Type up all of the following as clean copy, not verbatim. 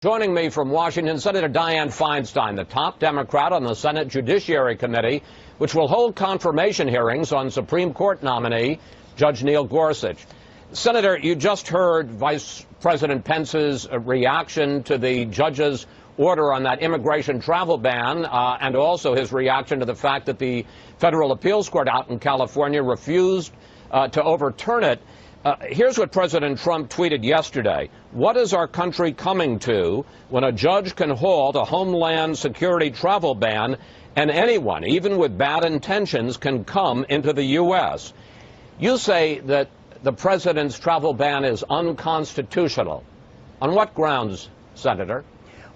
Joining me from Washington, Senator Dianne Feinstein, the top Democrat on the Senate Judiciary Committee, which will hold confirmation hearings on Supreme Court nominee Judge Neil Gorsuch. Senator, you just heard Vice President Pence's reaction to the judge's order on that immigration travel ban, and also his reaction to the fact that the Federal Appeals Court out in California refused to overturn it. Here's what President Trump tweeted yesterday. What is our country coming to when a judge can halt a Homeland Security travel ban and anyone, even with bad intentions, can come into the U.S.? You say that the president's travel ban is unconstitutional. On what grounds, Senator?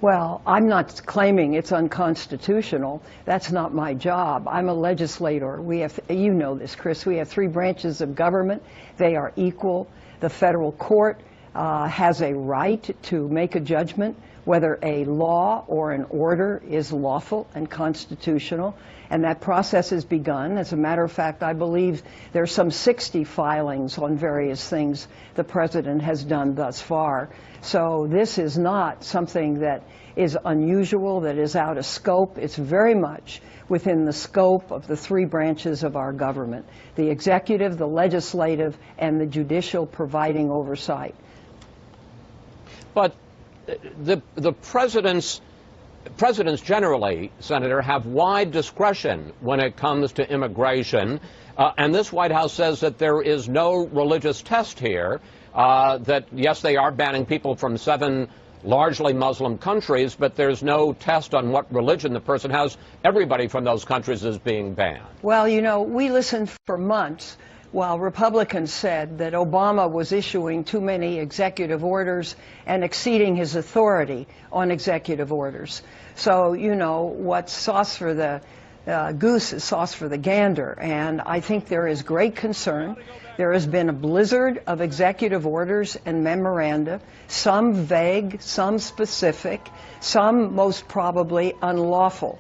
Well, I'm not claiming it's unconstitutional. That's not my job. I'm a legislator. We have, you know this, Chris, we have three branches of government. They are equal. The federal court has a right to make a judgment whether a law or an order is lawful and constitutional, and that process has begun. As a matter of fact, I believe there's some 60 filings on various things the president has done thus far. So this is not something that is unusual, that is out of scope. It's very much within the scope of the three branches of our government: the executive, the legislative, and the judicial, providing oversight. But the presidents generally, Senator, have wide discretion when it comes to immigration, and this White House says that there is no religious test here, that yes, they are banning people from 7 largely Muslim countries, but there's no test on what religion the person has. Everybody from those countries is being banned. Well, you know, we listened for months while Republicans said that Obama was issuing too many executive orders and exceeding his authority on executive orders. So, you know, what's sauce for the goose is sauce for the gander. And I think there is great concern. There has been a blizzard of executive orders and memoranda, some vague, some specific, some most probably unlawful.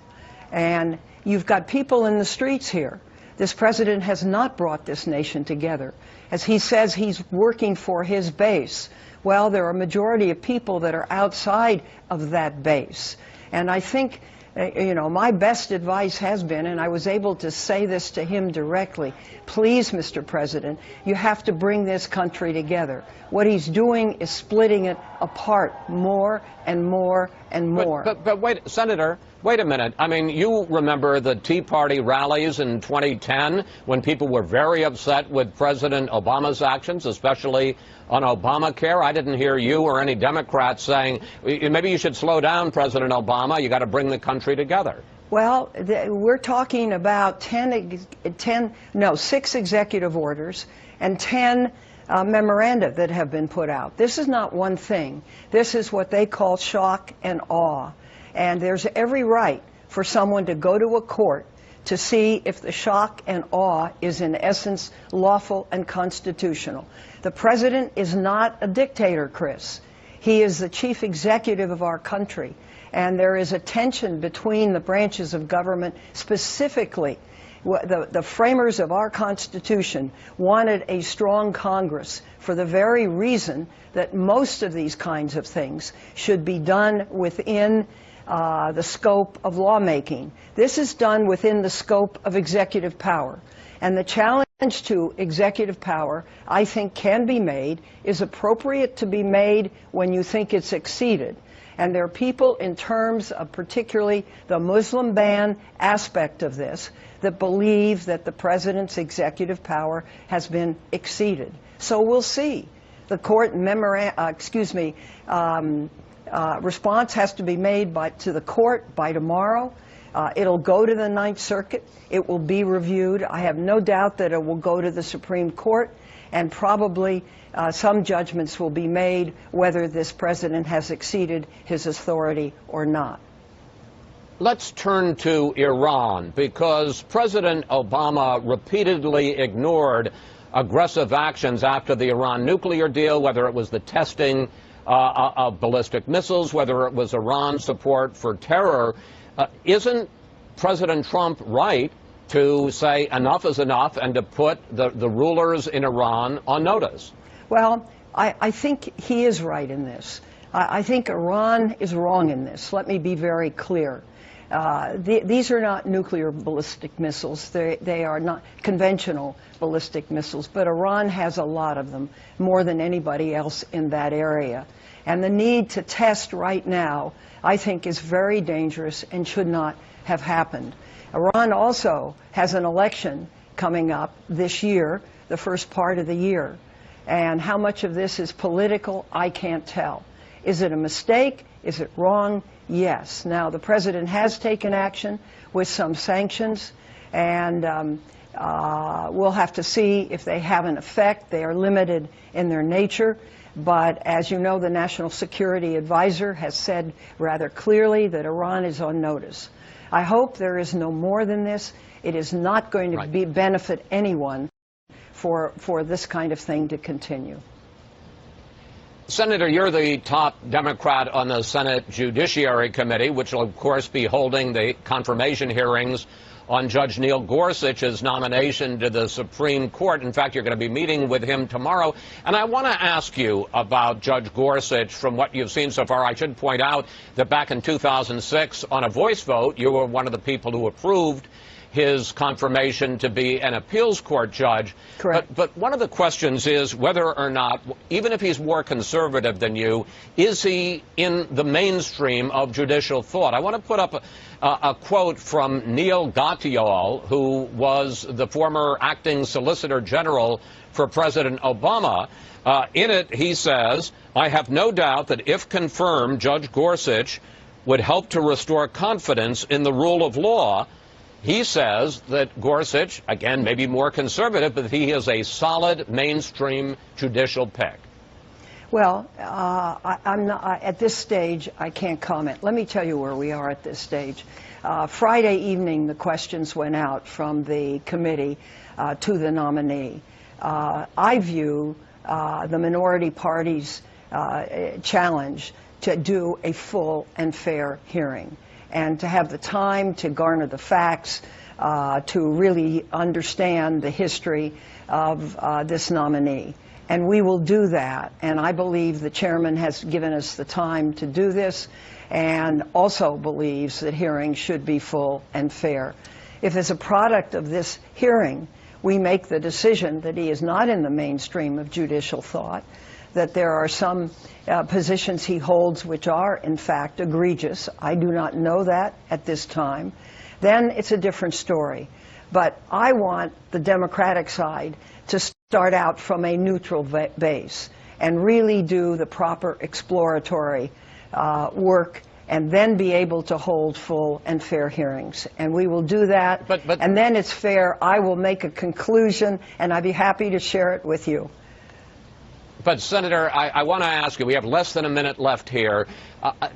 And you've got people in the streets here. This president has not brought this nation together. As he says, he's working for his base. Well, there are a majority of people that are outside of that base. And I think, you know, my best advice has been, and I was able to say this to him directly, please, Mr. President, you have to bring this country together. What he's doing is splitting it apart more and more and more. But wait, Senator, wait a minute. I mean, you remember the Tea Party rallies in 2010 when people were very upset with President Obama's actions, especially on Obamacare. I didn't hear you or any Democrats saying, maybe you should slow down, President Obama. You got to bring the country together. Well, we're talking about 6 executive orders and 10 memoranda that have been put out. This is not one thing. This is what they call shock and awe. And there's every right for someone to go to a court to see if the shock and awe is in essence lawful and constitutional. The president is not a dictator, Chris. He is the chief executive of our country. And there is a tension between the branches of government. Specifically, the framers of our Constitution wanted a strong Congress for the very reason that most of these kinds of things should be done within the scope of lawmaking. This is done within the scope of executive power. And the challenge to executive power, I think, can be made, is appropriate to be made when you think it's exceeded. And there are people, in terms of particularly the Muslim ban aspect of this, that believe that the president's executive power has been exceeded. So we'll see. The court response has to be made to the court by tomorrow. It'll go to the Ninth Circuit. It will be reviewed. I have no doubt that it will go to the Supreme Court, and probably some judgments will be made whether this president has exceeded his authority or not. Let's turn to Iran, because President Obama repeatedly ignored aggressive actions after the Iran nuclear deal, whether it was the testing of ballistic missiles, whether it was Iran's support for terror. Isn't President Trump right to say enough is enough and to put the rulers in Iran on notice? Well, I think he is right in this. I think Iran is wrong in this. Let me be very clear. These are not nuclear ballistic missiles. They are not conventional ballistic missiles, but Iran has a lot of them, more than anybody else in that area. And the need to test right now, I think, is very dangerous and should not have happened. Iran also has an election coming up this year, the first part of the year. And how much of this is political, I can't tell. Is it a mistake? Is it wrong? Yes. Now, the president has taken action with some sanctions, and we'll have to see if they have an effect. They are limited in their nature. But as you know, the National Security Advisor has said rather clearly that Iran is on notice. I hope there is no more than this. It is not going to benefit anyone for this kind of thing to continue. Senator, you're the top Democrat on the Senate Judiciary Committee, which will, of course, be holding the confirmation hearings on Judge Neil Gorsuch's nomination to the Supreme Court. In fact, you're going to be meeting with him tomorrow. And I want to ask you about Judge Gorsuch from what you've seen so far. I should point out that back in 2006, on a voice vote, you were one of the people who approved his confirmation to be an appeals court judge. Correct. But one of the questions is whether or not, even if he's more conservative than you, is he in the mainstream of judicial thought? I want to put up a quote from Neil Gatial, who was the former acting Solicitor General for President Obama. In it, he says, "I have no doubt that if confirmed, Judge Gorsuch would help to restore confidence in the rule of law." He says that Gorsuch, again, maybe more conservative, but he is a solid mainstream judicial pick. Well, I'm not, at this stage, I can't comment. Let me tell you where we are at this stage. Friday evening, the questions went out from the committee to the nominee. I view the minority party's challenge to do a full and fair hearing, and to have the time to garner the facts, to really understand the history of this nominee. And we will do that. And I believe the chairman has given us the time to do this, and also believes that hearings should be full and fair. If as a product of this hearing, we make the decision that he is not in the mainstream of judicial thought, that there are some positions he holds which are, in fact, egregious. I do not know that at this time. Then it's a different story. But I want the Democratic side to start out from a neutral base and really do the proper exploratory work, and then be able to hold full and fair hearings. And we will do that. And then it's fair. I will make a conclusion, and I'd be happy to share it with you. But, Senator, I want to ask you, we have less than a minute left here.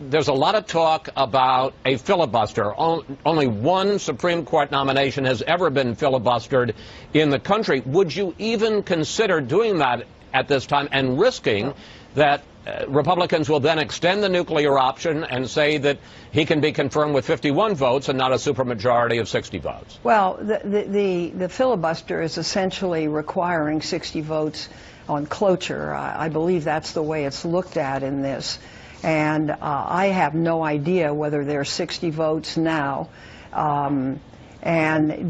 There's a lot of talk about a filibuster. Only one Supreme Court nomination has ever been filibustered in the country. Would you even consider doing that at this time and risking that Republicans will then extend the nuclear option and say that he can be confirmed with 51 votes and not a supermajority of 60 votes? Well, the filibuster is essentially requiring 60 votes on cloture. I believe that's the way it's looked at in this. And I have no idea whether there are 60 votes now. And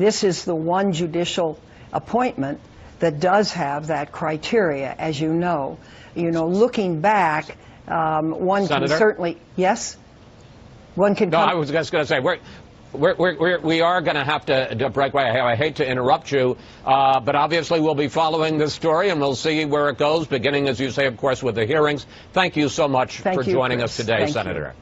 this is the one judicial appointment that does have that criteria, as you know. You know, looking back, one Senator? can certainly, yes? One can No, I was just going to say, we are going to have to break. I hate to interrupt you, but obviously we'll be following this story, and we'll see where it goes, beginning, as you say, of course, with the hearings. Thank you so much for joining us today, Senator.